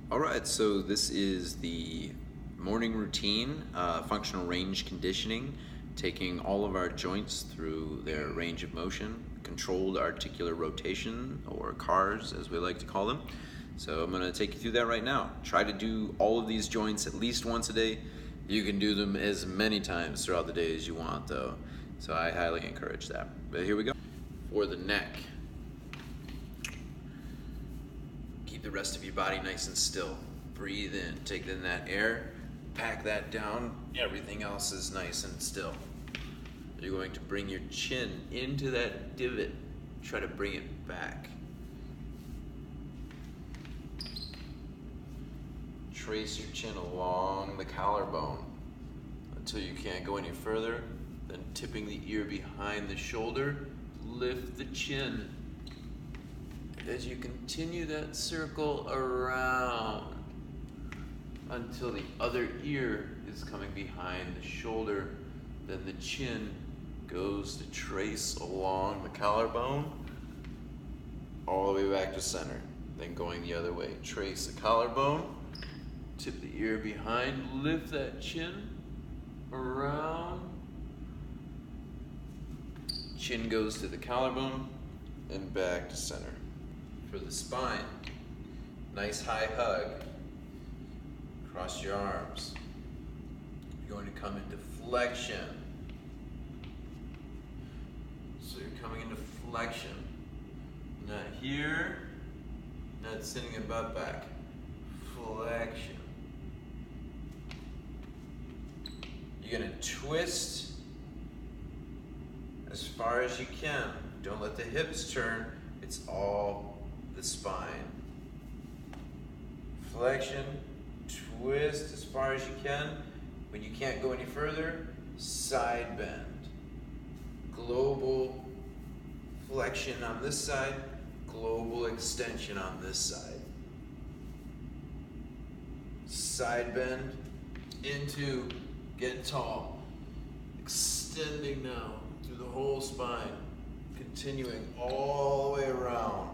All right, so this is the morning routine, functional range conditioning, taking all of our joints through their range of motion, controlled articular rotation, or CARS as we like to call them. So I'm gonna take you through that right now. Try to do all of these joints at least once a day. You can do them as many times throughout the day as you want though. So I highly encourage that. But here we go. For the neck, keep the rest of your body nice and still. Breathe in, take in that air, pack that down. Everything else is nice and still. You're going to bring your chin into that divot. Try to bring it back. Trace your chin along the collarbone until you can't go any further. Then tipping the ear behind the shoulder, lift the chin. As you continue that circle around until the other ear is coming behind the shoulder, then the chin goes to trace along the collarbone all the way back to center. Then going the other way, trace the collarbone, tip the ear behind, lift that chin around. Chin goes to the collarbone and back to center. For the spine, nice high hug. Cross your arms. You're going to come into flexion. So you're coming into flexion. Not here, not sitting your butt back. Flexion. You're gonna twist as far as you can. Don't let the hips turn. It's all the spine. Flexion, twist as far as you can. When you can't go any further, side bend. Global flexion on this side, global extension on this side. Side bend into getting tall, extending now through the whole spine, continuing all the way around,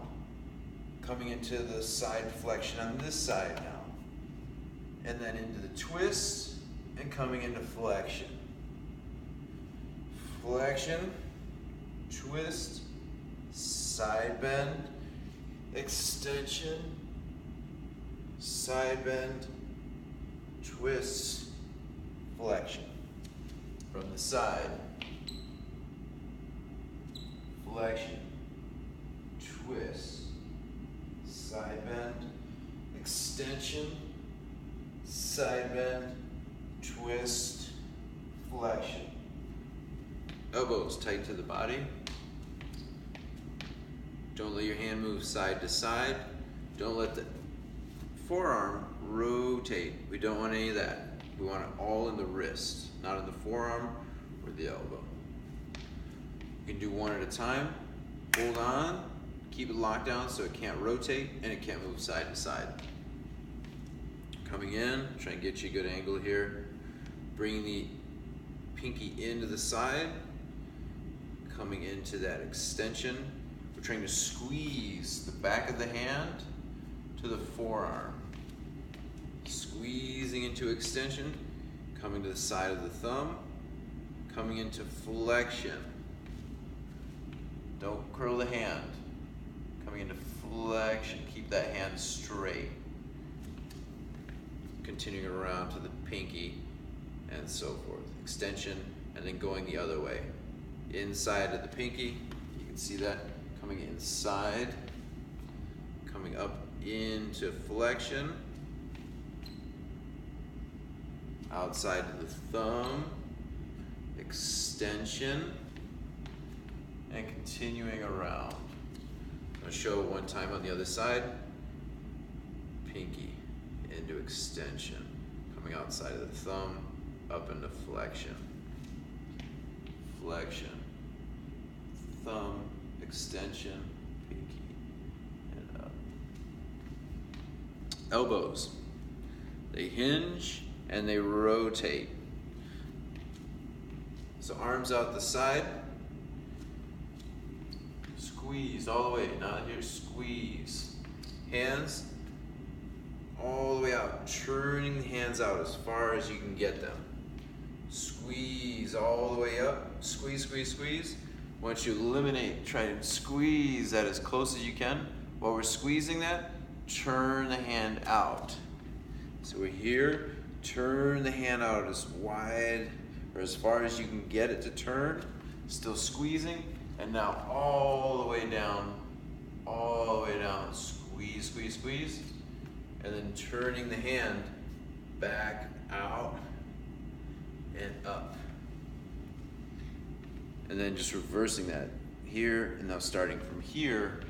coming into the side flexion on this side now, and then into the twist and coming into flexion. Flexion, twist, side bend, extension, side bend, twist, flexion. From the side, flexion, twist, side bend, extension, side bend, twist, flexion. Elbows tight to the body. Don't let your hand move side to side. Don't let the forearm rotate. We don't want any of that. We want it all in the wrist, not in the forearm or the elbow. You can do one at a time. Hold on, keep it locked down so it can't rotate and it can't move side to side. Coming in, try and get you a good angle here. Bringing the pinky into the side, coming into that extension. We're trying to squeeze the back of the hand to the forearm. Squeezing into extension, coming to the side of the thumb, coming into flexion. Don't curl the hand. Coming into flexion, keep that hand straight. Continuing around to the pinky and so forth. Extension and then going the other way. Inside of the pinky, you can see that, coming inside, coming up into flexion. Outside of the thumb, extension, and continuing around. I'll show it one time on the other side. Pinky into extension, coming outside of the thumb, up into flexion. Flexion, thumb, extension, pinky, and up. Elbows, they hinge and they rotate. So arms out the side, squeeze all the way, not here, squeeze. Hands all out, turning the hands out as far as you can get them. Squeeze all the way up, squeeze, squeeze, squeeze. Once you eliminate, try to squeeze that as close as you can. While we're squeezing that, turn the hand out. So we're here, turn the hand out as wide or as far as you can get it to turn, still squeezing, and now all the way down, squeeze, squeeze, squeeze, and then turning the hand back out and up. And then just reversing that here, and now starting from here,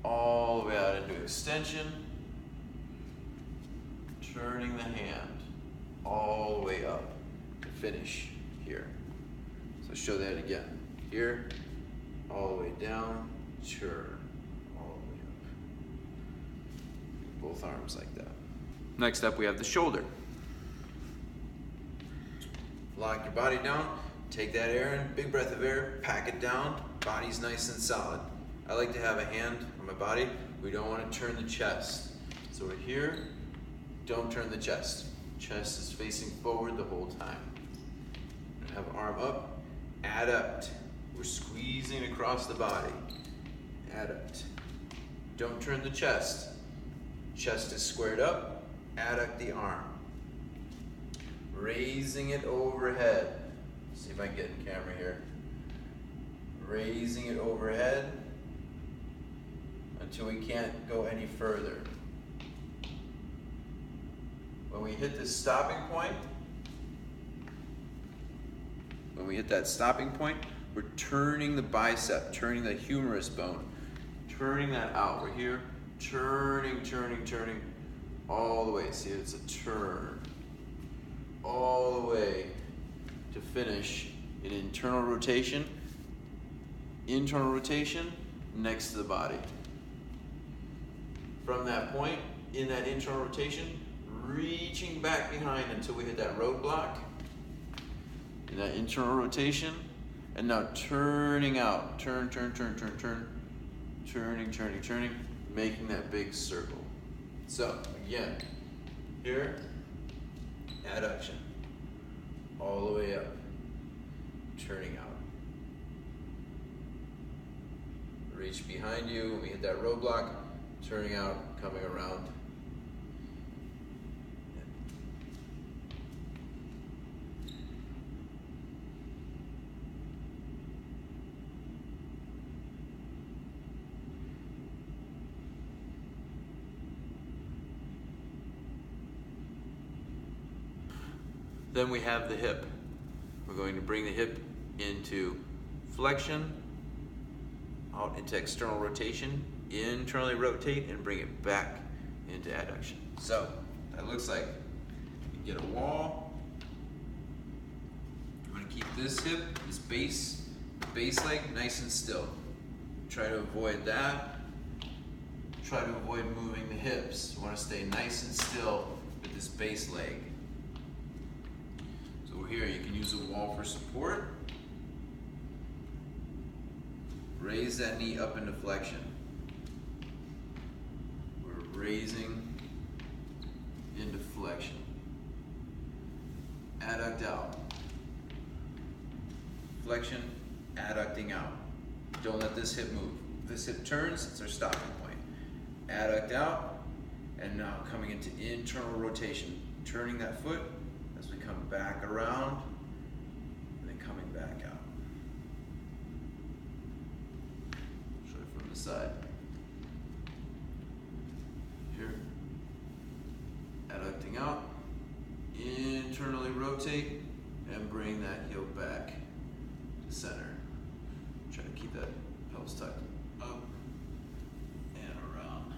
all the way out into extension, turning the hand all the way up to finish here. So show that again. Here, all the way down, turn, all the way up. Both arms like that. Next up, we have the shoulder. Lock your body down, take that air in, big breath of air, pack it down, body's nice and solid. I like to have a hand on my body. We don't want to turn the chest. So we're here, don't turn the chest. Chest is facing forward the whole time. Have arm up, adduct. We're squeezing across the body. Adduct. Don't turn the chest. Chest is squared up, adduct the arm. Raising it overhead. See if I can get in camera here. Raising it overhead until we can't go any further. When we hit this stopping point, we're turning the bicep, turning the humerus bone, turning that out. We're here, turning, turning, turning, all the way. See, it's a turn. All the way to finish an internal rotation next to the body. From that point, in that internal rotation, reaching back behind until we hit that roadblock. In that internal rotation, and now turning out. Turn, turn, turn, turn, turn. Turning, turning, turning, making that big circle. So, again, here, adduction. All the way up. Turning out. Reach behind you when we hit that roadblock. Turning out, coming around. Then we have the hip. We're going to bring the hip into flexion, out into external rotation, internally rotate, and bring it back into adduction. So that looks like you get a wall. I'm going to keep this hip, this base leg nice and still. Try to avoid that. Try to avoid moving the hips. You want to stay nice and still with this base leg. So here you can use a wall for support. Raise that knee up into flexion. We're raising into flexion. Adduct out. Flexion, adducting out. Don't let this hip move. If this hip turns, it's our stopping point. Adduct out, and now coming into internal rotation. Turning that foot as we come back around, and then coming back out. Show it from the side. Here. Adducting out, internally rotate, and bring that heel back to center. Try to keep that pelvis tucked up and around.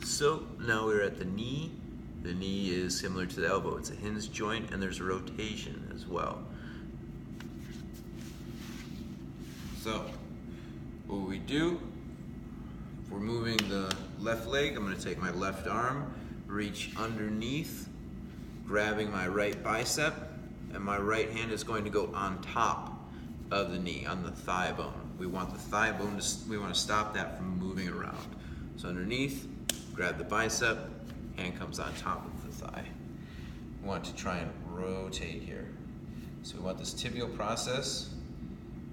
So now we're at the knee. The knee is similar to the elbow. It's a hinge joint, and there's a rotation as well. So what we do If we're moving the left leg, I'm going to take my left arm, reach underneath, grabbing my right bicep, and my right hand is going to go on top of the knee, on the thigh bone. We want the thigh bone we want to stop that from moving around. So underneath, grab the bicep, hand comes on top of the thigh. We want to try and rotate here. So we want this tibial process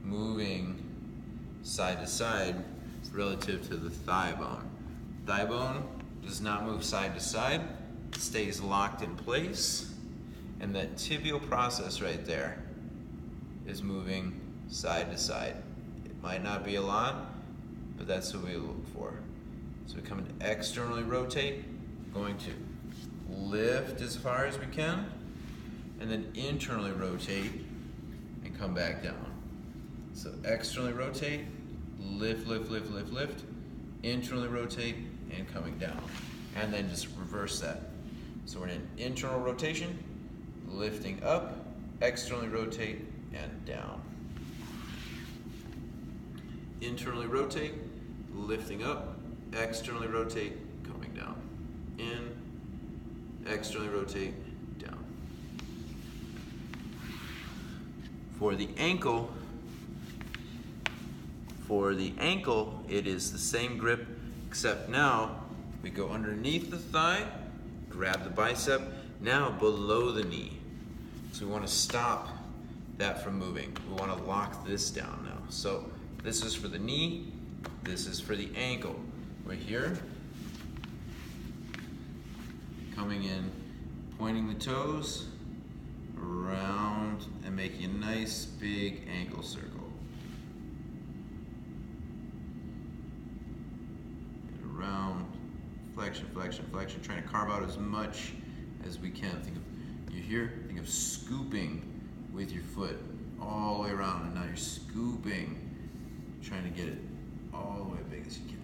moving side to side relative to the thigh bone. Thigh bone does not move side to side, it stays locked in place, and that tibial process right there is moving side to side. It might not be a lot, but that's what we look for. So we come and externally rotate, going to lift as far as we can, and then internally rotate and come back down. So externally rotate, lift, lift, lift, lift, lift, internally rotate, and coming down. And then just reverse that. So we're in an internal rotation, lifting up, externally rotate, and down. Internally rotate, lifting up, externally rotate, coming down. In, externally rotate, down. For the ankle, it is the same grip, except now we go underneath the thigh, grab the bicep, now below the knee. So we want to stop that from moving. We want to lock this down now. So this is for the knee, this is for the ankle. We're here, coming in, pointing the toes around and making a nice big ankle circle. And around, flexion, flexion, flexion, trying to carve out as much as we can. Think of scooping with your foot all the way around, and now you're scooping, trying to get it all the way big as you can.